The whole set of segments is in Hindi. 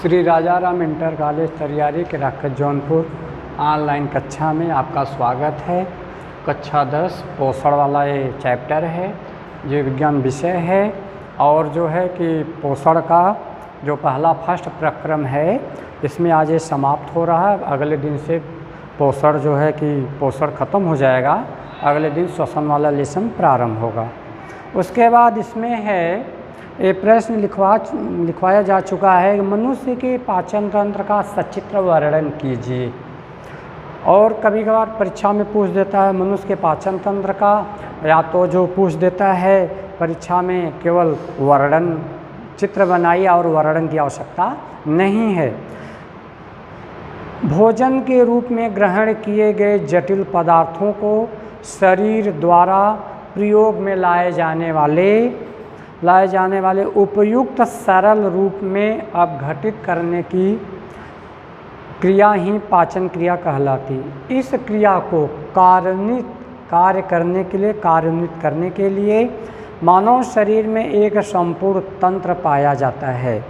श्री राजाराम इंटर कॉलेज तरियारी के राखत जौनपुर ऑनलाइन कक्षा में आपका स्वागत है। कक्षा 10 पोषण वाला ये चैप्टर है, जीव विज्ञान विषय है। और जो है कि पोषण का जो पहला फर्स्ट प्रक्रम है इसमें आज ये समाप्त हो रहा है। अगले दिन से पोषण जो है कि पोषण ख़त्म हो जाएगा, अगले दिन श्वसन वाला लेसन प्रारंभ होगा। उसके बाद इसमें है ये प्रश्न लिखवाया जा चुका है, मनुष्य के पाचन तंत्र का सचित्र वर्णन कीजिए। और कभी कभार परीक्षा में पूछ देता है मनुष्य के पाचन तंत्र का, या तो जो पूछ देता है परीक्षा में केवल वर्णन चित्र बनाइए और वर्णन की आवश्यकता नहीं है। भोजन के रूप में ग्रहण किए गए जटिल पदार्थों को शरीर द्वारा प्रयोग में लाए जाने वाले उपयुक्त सरल रूप में अपघटित करने की क्रिया ही पाचन क्रिया कहलाती। इस क्रिया को कार्यान्वित करने के लिए मानव शरीर में एक संपूर्ण तंत्र पाया जाता है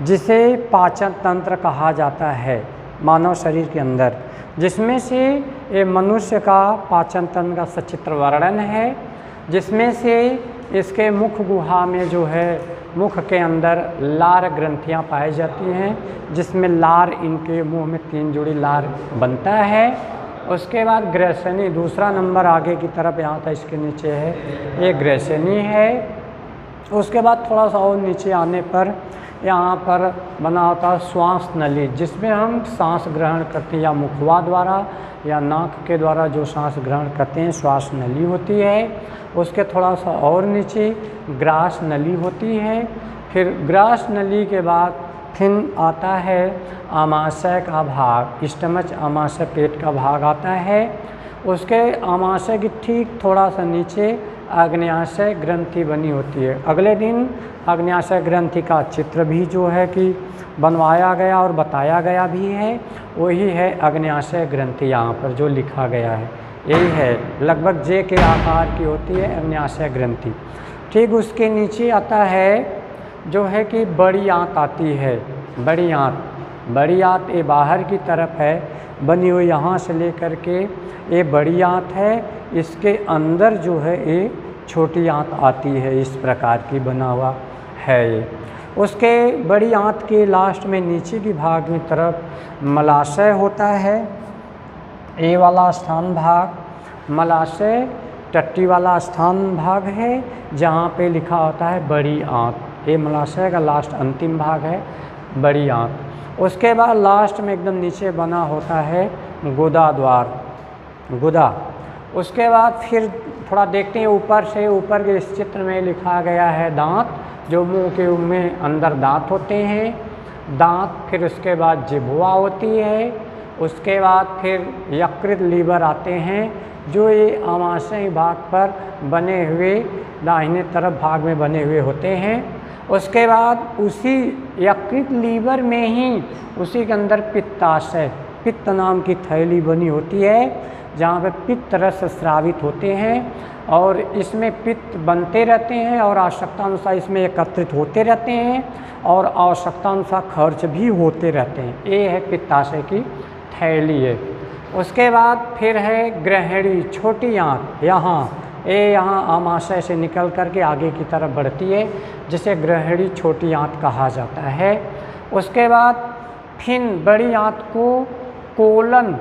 जिसे पाचन तंत्र कहा जाता है। मानव शरीर के अंदर जिसमें से ये मनुष्य का पाचन तंत्र का सचित्र वर्णन है, जिसमें से इसके मुख गुहा में जो है मुख के अंदर लार ग्रंथियां पाई जाती हैं, जिसमें लार इनके मुंह में 3 जोड़ी लार बनता है। उसके बाद ग्रेसनी दूसरा नंबर आगे की तरफ यहाँ तक इसके नीचे है, ये ग्रेसनी है। उसके बाद थोड़ा सा और नीचे आने पर यहाँ पर बना होता है श्वास नली, जिसमें हम सांस ग्रहण करते हैं या मुखवा द्वारा या नाक के द्वारा जो सांस ग्रहण करते हैं, श्वास नली होती है। उसके थोड़ा सा और नीचे ग्रास नली होती है। फिर ग्रास नली के बाद फिर आता है आमाशय का भाग, स्टमच आमाशय पेट का भाग आता है। उसके आमाशय की ठीक थोड़ा सा नीचे आग्नेयाशय ग्रंथि बनी होती है। अगले दिन आग्नेयाशय ग्रंथि का चित्र भी जो है कि बनवाया गया और बताया गया भी है, वही है आग्नेयाशय ग्रंथि। यहाँ पर जो लिखा गया है यही है, लगभग जे के आकार की होती है आग्नेयाशय ग्रंथि। ठीक उसके नीचे आता है जो है कि बड़ी आंत आती है। बड़ी आंत ये बाहर की तरफ है बनी हुई, यहाँ से लेकर के ये बड़ी आंत है। इसके अंदर जो है ये छोटी आंत आती है, इस प्रकार की बना हुआ है ये। उसके बड़ी आंत के लास्ट में नीचे की भाग में तरफ मलाशय होता है। ए वाला स्थान भाग मलाशय, टट्टी वाला स्थान भाग है जहाँ पे लिखा होता है बड़ी आंत। ये मलाशय का लास्ट अंतिम भाग है, बड़ी आंत। उसके बाद लास्ट में एकदम नीचे बना होता है गुदा द्वार, गुदा। उसके बाद फिर थोड़ा देखते हैं ऊपर से, ऊपर के इस चित्र में लिखा गया है दांत, जो मुंह के में अंदर दांत होते हैं, दांत। फिर उसके बाद जिह्वा होती है। उसके बाद फिर यकृत लीवर आते हैं, जो ये आमाशय भाग पर बने हुए दाहिने तरफ भाग में बने हुए होते हैं। उसके बाद उसी यकृत लीवर में ही उसी के अंदर पित्ताशय, पित्त नाम की थैली बनी होती है, जहाँ पे पित्त रस स्रावित होते हैं और इसमें पित्त बनते रहते हैं और आवश्यकता अनुसार इसमें एकत्रित होते रहते हैं और आवश्यकता अनुसार खर्च भी होते रहते हैं। ये है पित्ताशय की थैली है। उसके बाद फिर है ग्रहणी, छोटी आंत। यहाँ आमाशय से निकल करके आगे की तरफ बढ़ती है, जिसे ग्रहणी छोटी आंत कहा जाता है। उसके बाद फिर बड़ी आंत को कोलन,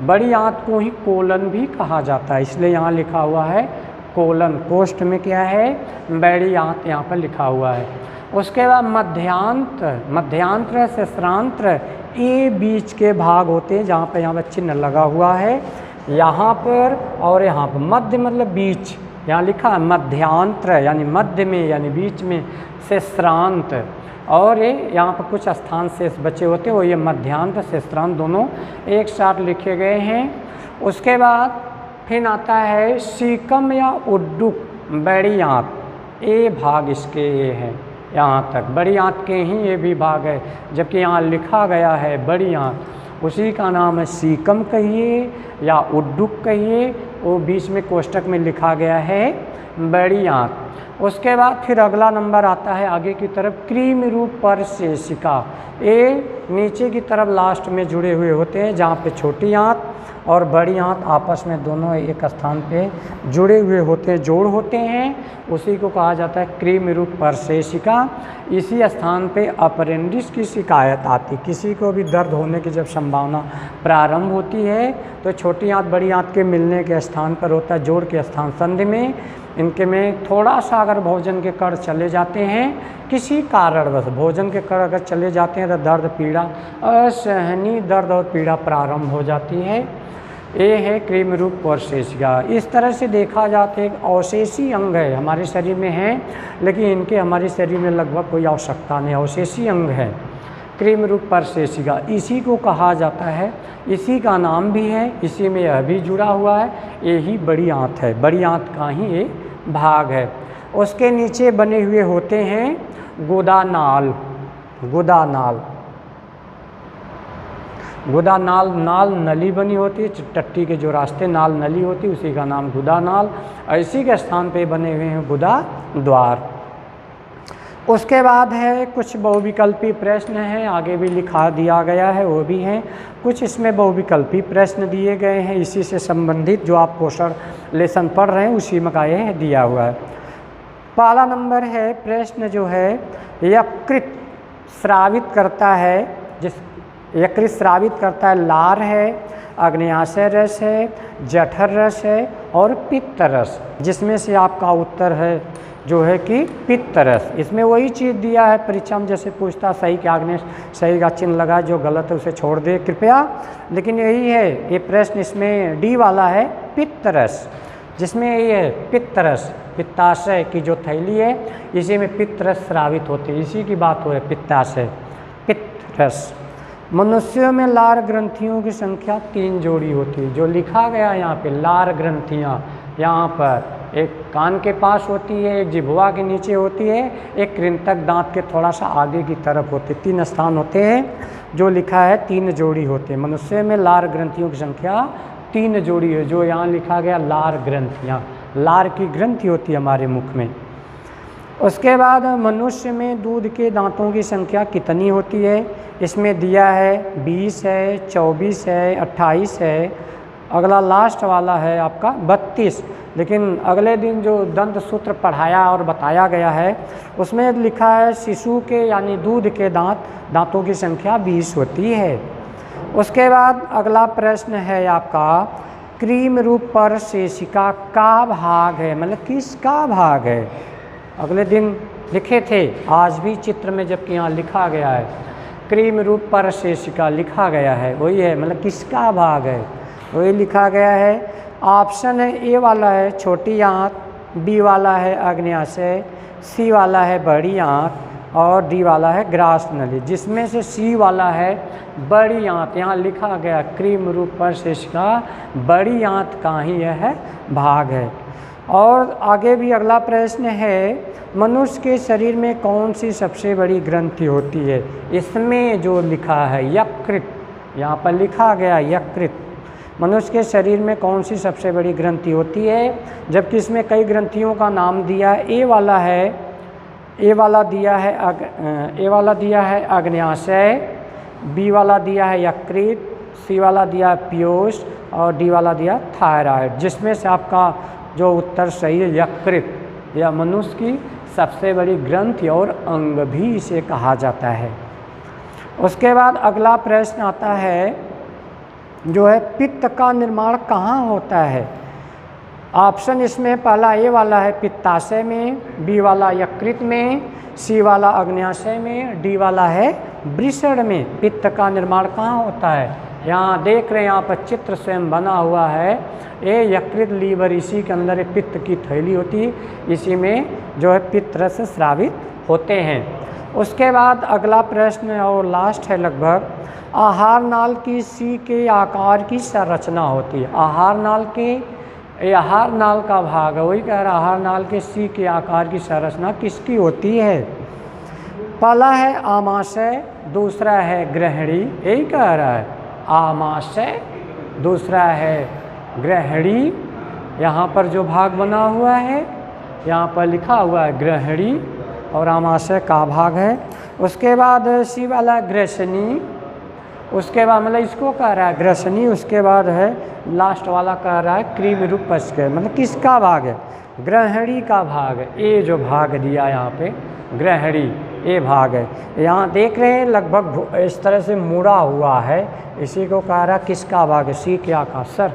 बड़ी आंत को ही कोलन भी कहा जाता है, इसलिए यहाँ लिखा हुआ है कोलन। कोष्ठ में क्या है, बड़ी आंत यहाँ पर लिखा हुआ है। उसके बाद मध्यांत्र सहस्रांत्र, ये बीच के भाग होते हैं, जहाँ पर चिन्ह लगा हुआ है यहाँ पर और यहाँ पर। मध्य मतलब बीच, यहाँ लिखा है मध्यांत्र यानी मध्य में यानी बीच में, सहस्रांत। और ये यहाँ पर कुछ स्थान शेष बचे होते हैं, वो ये मध्यांत्र सहस्रांत दोनों एक साथ लिखे गए हैं। उसके बाद फिर आता है सीकम या उड्डुक, बड़ी आंत। ये भाग इसके ये है, यहाँ तक बड़ी आंत के ही ये भी भाग है, जबकि यहाँ लिखा गया है बड़ी आंत। उसी का नाम है सीकम कहिए या उड्डुक कहिए, वो बीच में कोष्टक में लिखा गया है बड़ी आंत। उसके बाद फिर अगला नंबर आता है आगे की तरफ क्रीम रूप परसेशिका। ये नीचे की तरफ लास्ट में जुड़े हुए होते हैं, जहाँ पे छोटी आंत और बड़ी आंत आपस में दोनों एक स्थान पे जुड़े हुए होते हैं, जोड़ होते हैं, उसी को कहा जाता है क्रीम रूप परसेशिका। इसी स्थान पे अपेंडिक्स की शिकायत आती, किसी को भी दर्द होने की जब संभावना प्रारंभ होती है तो छोटी आंत बड़ी आंत के मिलने के स्थान पर होता है, जोड़ के स्थान संधि में। इनके में थोड़ा सा अगर भोजन के कण चले जाते हैं, किसी कारणवश भोजन के कण अगर चले जाते हैं तो दर्द पीड़ा, असहनीय दर्द और पीड़ा प्रारंभ हो जाती है। ये है क्रीम रूप परसेशिका। इस तरह से देखा जाता है एक अवशेषी अंग है, हमारे शरीर में है, लेकिन इनके हमारे शरीर में लगभग कोई आवश्यकता नहीं, अवशेषी अंग है क्रीम रूप परसेशिका। इसी को कहा जाता है, इसी का नाम भी है, इसी में यह भी जुड़ा हुआ है, यही बड़ी आंत है, बड़ी आंत का ही ये भाग है। उसके नीचे बने हुए होते हैं गुदानाल। गुदानाल, गुदानाल नाल नली बनी होती है, टट्टी के जो रास्ते नाल नली होती है उसी का नाम गुदानाल। इसी के स्थान पे बने हुए हैं गुदा द्वार। उसके बाद है कुछ बहुविकल्पी प्रश्न हैं, आगे भी लिखा दिया गया है, वो भी हैं कुछ इसमें बहुविकल्पी प्रश्न दिए गए हैं, इसी से संबंधित जो आप पोषण लेसन पढ़ रहे हैं उसी में का ये दिया हुआ है। पहला नंबर है प्रश्न जो है यकृत स्रावित करता है, जिस यकृत स्रावित करता है, लार है, अग्न्याशय रस है, जठर रस है और पित्त रस, जिसमें से आपका उत्तर है जो है कि पित्त रस। इसमें वही चीज़ दिया है परीक्षा में, जैसे पूछता सही के आगे सही का चिन्ह लगा, जो गलत है उसे छोड़ दे कृपया। लेकिन यही है ये प्रश्न, इसमें डी वाला है पित्त रस, जिसमें ये है पित्त रस, पित्ताशय की जो थैली है इसी में पित्त रस स्रावित होती है, इसी की बात हो है पित्ताशय, पित्त रस। मनुष्यों में लार ग्रंथियों की संख्या 3 जोड़ी होती है, जो लिखा गया यहाँ पे लार ग्रंथियाँ, यहाँ पर एक कान के पास होती है, एक जिह्वा के नीचे होती है, एक कृंतक दांत के थोड़ा सा आगे की तरफ होती है, 3 स्थान होते हैं, जो लिखा है 3 जोड़ी होते हैं। मनुष्य में लार ग्रंथियों की संख्या 3 जोड़ी है, जो यहाँ लिखा गया लार ग्रंथियाँ, लार की ग्रंथि होती है हमारे मुख में। उसके बाद मनुष्य में दूध के दांतों की संख्या कितनी होती है, इसमें दिया है 20 है, 24 है, 28 है, अगला लास्ट वाला है आपका 32। लेकिन अगले दिन जो दंत सूत्र पढ़ाया और बताया गया है उसमें लिखा है शिशु के यानी दूध के दांतों की संख्या 20 होती है। उसके बाद अगला प्रश्न है आपका क्रीम रूप परसेशिका का भाग है, मतलब किसका भाग है। अगले दिन लिखे थे, आज भी चित्र में जबकि यहाँ लिखा गया है क्रीम रूप परसेशिका लिखा गया है, वही है, मतलब किसका भाग है वही लिखा गया है। ऑप्शन है ए वाला है छोटी आंत, बी वाला है अग्न्याशय, सी वाला है बड़ी आंत और डी वाला है ग्रास नली, जिसमें से सी वाला है बड़ी आंत। यहाँ लिखा गया क्रीम रूप परसेशिका बड़ी आंत का ही यह भाग है। और आगे भी अगला प्रश्न है मनुष्य के शरीर में कौन सी सबसे बड़ी ग्रंथि होती है, इसमें जो लिखा है यकृत, यहाँ पर लिखा गया यकृत, मनुष्य के शरीर में कौन सी सबसे बड़ी ग्रंथि होती है, जबकि इसमें कई ग्रंथियों का नाम दिया है। ए वाला दिया है अग्न्याशय, बी वाला दिया है यकृत, सी वाला दिया है पीयूष और डी वाला दिया थायराइड, जिसमें से आपका जो उत्तर सही है यकृत, यह मनुष्य की सबसे बड़ी ग्रंथि और अंग भी इसे कहा जाता है। उसके बाद अगला प्रश्न आता है जो है पित्त का निर्माण कहाँ होता है। ऑप्शन इसमें पहला ए वाला है पित्ताशय में, बी वाला यकृत में, सी वाला अग्न्याशय में, डी वाला है वृषण में। पित्त का निर्माण कहाँ होता है, यहाँ देख रहे हैं, यहाँ पर चित्र स्वयं बना हुआ है, ये यकृत लीवर, इसी के अंदर पित्त की थैली होती है, इसी में जो है पित्त रस स्रावित होते हैं। उसके बाद अगला प्रश्न और लास्ट है लगभग, आहार नाल की सी के आकार की संरचना होती है। आहार नाल का भाग है, वही कह रहा आहार नाल के सी के आकार की संरचना किसकी होती है। पहला है आमाशय, दूसरा है ग्रहणी, यही कह रहा है आमाशय, दूसरा है ग्रहणी, यहाँ पर जो भाग बना हुआ है यहाँ पर लिखा हुआ है ग्रहणी और आमाशय का भाग है। उसके बाद सी वाला ग्रसनी, उसके बाद मतलब इसको कह रहा है ग्रसनी, उसके बाद है लास्ट वाला कह रहा है क्रीम रूप पश्च, मतलब किसका भाग है? ग्रहणी का भाग है। ए जो भाग दिया यहाँ पे ग्रहणी, ये भाग है। यहाँ देख रहे हैं लगभग इस तरह से मुड़ा हुआ है, इसी को कह रहा है किसका भाग है? सी क्या का सर